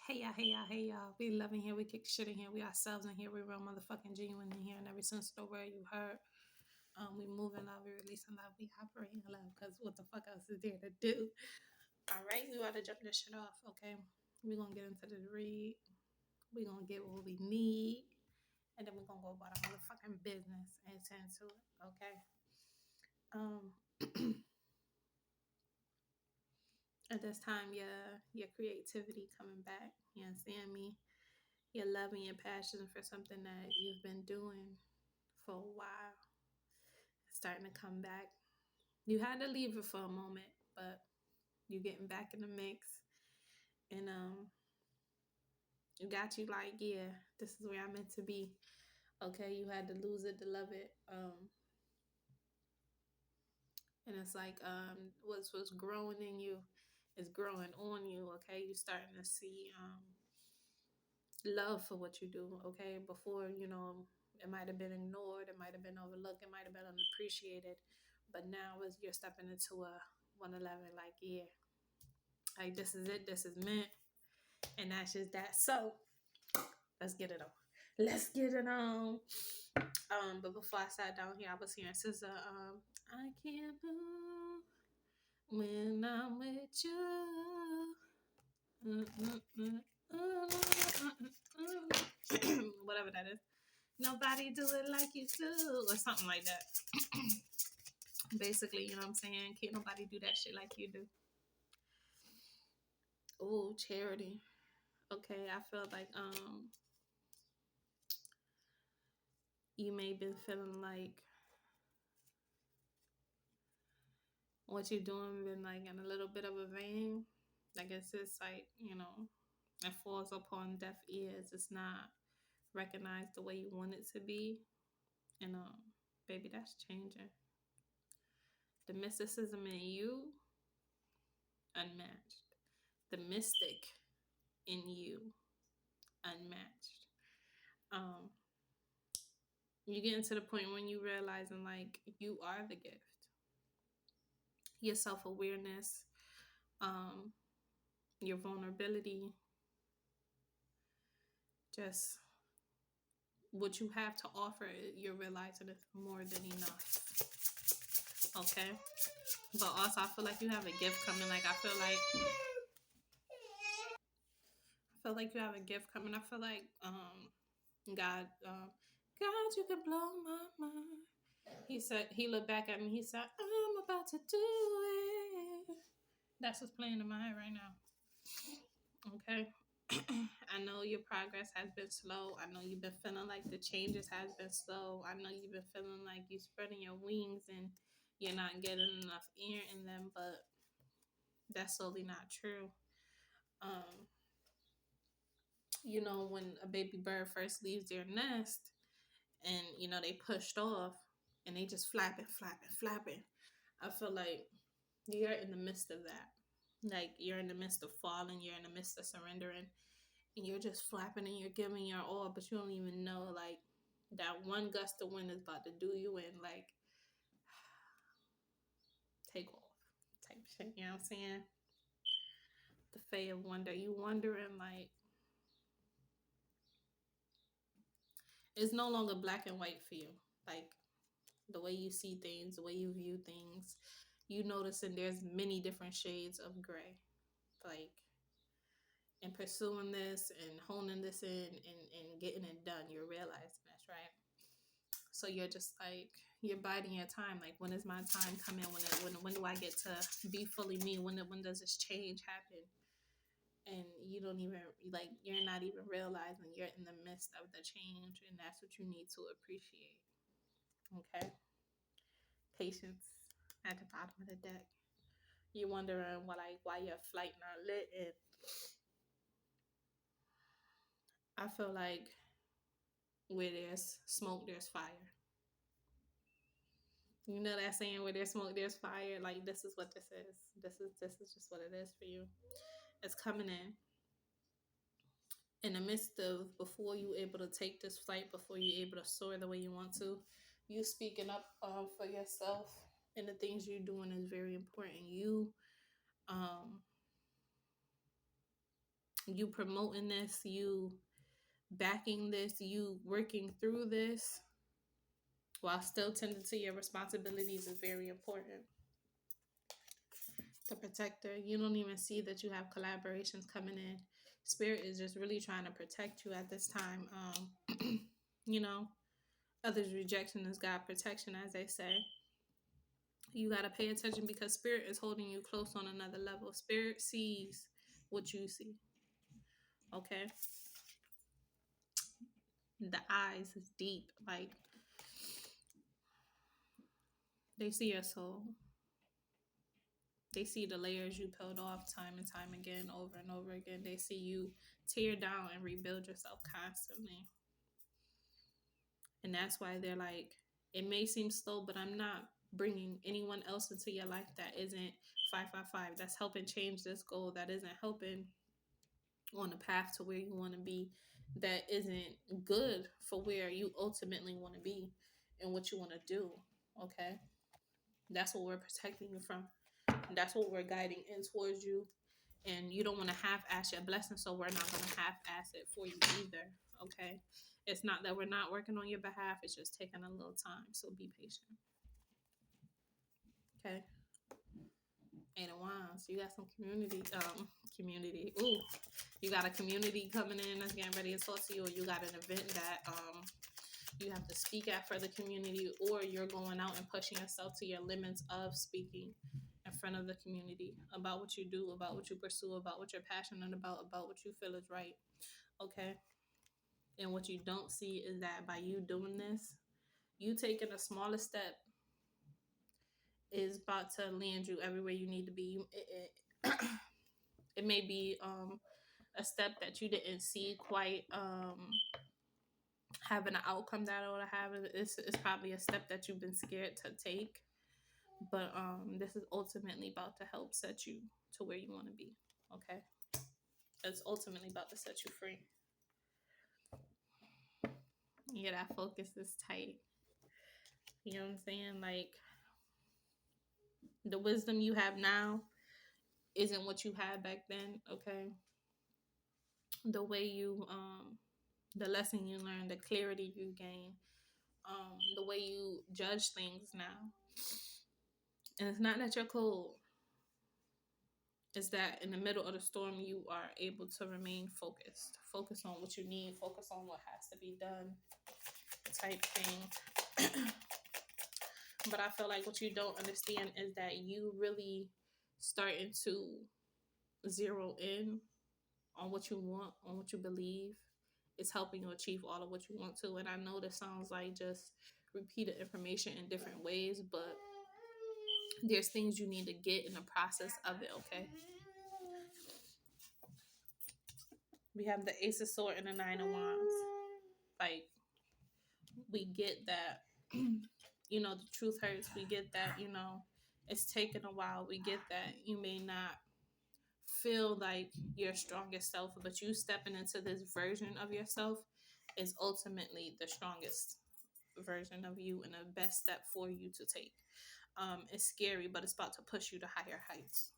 Hey y'all. We love in here, we kick shit in here, we ourselves in here, we real motherfucking genuine in here, and every sense of the word you heard. We move in love, we release in love, we operate in love, because what the fuck else is there to do? Alright, we about to jump this shit off, okay? We're gonna get into the read, we're gonna get what we need, and then we're gonna go about our motherfucking business and tend to it, okay? Um at this time, your creativity coming back, you understand me? Your love and your passion for something that you've been doing for a while starting to come back. You had to leave it for a moment, but you getting back in the mix, and it got you like, yeah, this is where I'm meant to be. Okay, you had to lose it to love it. And it's like what's growing in you is growing on you. Okay, you starting to see love for what you do. Okay, before it might have been ignored, it might have been overlooked, it might have been unappreciated, but now as you're stepping into a 111, like, yeah, like this is it, this is meant, and that's just that. So let's get it on. Let's get it on. But before I sat down here, I was hearing SZA, I can't move when I'm with you. Whatever that is. Nobody do it like you do, or something like that. Basically, you know what I'm saying? Can't nobody do that shit like you do. Oh, charity. Okay, I feel like you may have been feeling like what you're doing been like in a little bit of a vein. I guess it's like, it falls upon deaf ears. It's not recognized the way you want it to be. And baby, that's changing. The mysticism in you, unmatched. The mystic in you, unmatched. Um, you get to the point when you realizing like you are the gift. Your self-awareness, um, your vulnerability, just what you have to offer, you're realizing it's more than enough. Okay? But also I feel like you have a gift coming. Like I feel like you have a gift coming. I feel like God God, you can blow my mind. He looked back at me, he said, I'm about to do it. That's what's playing in my head right now. Okay. I know your progress has been slow. I know you've been feeling like the changes has been slow. I know you've been feeling like you're spreading your wings and you're not getting enough air in them, but that's solely not true. Um, when a baby bird first leaves their nest and they pushed off and they just flapping. I feel like you're in the midst of that. Like you're in the midst of falling, you're in the midst of surrendering, and you're just flapping and you're giving your all, but you don't even know like that one gust of wind is about to do you in, like take off type shit. You know what I'm saying? The fate of wonder. You wondering like it's no longer black and white for you. Like the way you see things, the way you view things, you noticing there's many different shades of gray. Like in pursuing this and honing this in and getting it done, you're realizing this, right? So you're just like you're biding your time. Like when is my time coming? When do I get to be fully me? When does this change happen? And you don't even like you're not even realizing you're in the midst of the change, and that's what you need to appreciate. Okay, patience at the bottom of the deck. You're wondering why your flight not lit, and I feel like where there's smoke, there's fire. You know that saying, where there's smoke, there's fire. Like this is what this is. This is just what it is for you. It's coming in the midst of before you able to take this flight, before you able to soar the way you want to. You speaking up for yourself and the things you're doing is very important. You You promoting this, you backing this, you working through this while still tending to your responsibilities is very important. The protector, you don't even see that you have collaborations coming in. Spirit is just really trying to protect you at this time. You know, others' rejection is God protection, as they say. You got to pay attention because Spirit is holding you close on another level. Spirit sees what you see. Okay? The eyes is deep. Like, they see your soul. They see the layers you peeled off time and time again, over and over again. They see you tear down and rebuild yourself constantly. And that's why they're like, it may seem slow, but I'm not bringing anyone else into your life that isn't 555. That's helping change this goal. That isn't helping on the path to where you want to be. That isn't good for where you ultimately want to be and what you want to do. Okay? That's what we're protecting you from. That's what we're guiding in towards you. And you don't want to half-ass your blessing, so we're not going to half-ass it for you either. Okay? It's not that we're not working on your behalf. It's just taking a little time. So be patient. Okay? Eight of Wands. You got some community. Ooh, you got a community coming in that's getting ready to talk to you, or you got an event that you have to speak at for the community, or you're going out and pushing yourself to your limits of speaking in front of the community about what you do, about what you pursue, about what you're passionate about what you feel is right. Okay? And what you don't see is that by you doing this, you taking a smaller step is about to land you everywhere you need to be. It may be a step that you didn't see quite having an outcome that it would have. It's probably a step that you've been scared to take. But this is ultimately about to help set you to where you want to be. Okay? It's ultimately about to set you free. Yeah, that focus is tight. You know what I'm saying? Like, the wisdom you have now isn't what you had back then. Okay? The way you the lesson you learn, the clarity you gain, the way you judge things now. And it's not that you're cold. It's that in the middle of the storm, you are able to remain focused. Focus on what you need. Focus on what has to be done, type thing. But I feel like what you don't understand is that you really starting to zero in on what you want, on what you believe. It's helping you achieve all of what you want to. And I know this sounds like just repeated information in different ways, but there's things you need to get in the process of it. Okay? We have the Ace of Swords and the Nine of Wands. Like, we get that, you know, the truth hurts. We get that, you know, it's taken a while. We get that you may not feel like your strongest self, but you stepping into this version of yourself is ultimately the strongest version of you and the best step for you to take. It's scary, but it's about to push you to higher heights.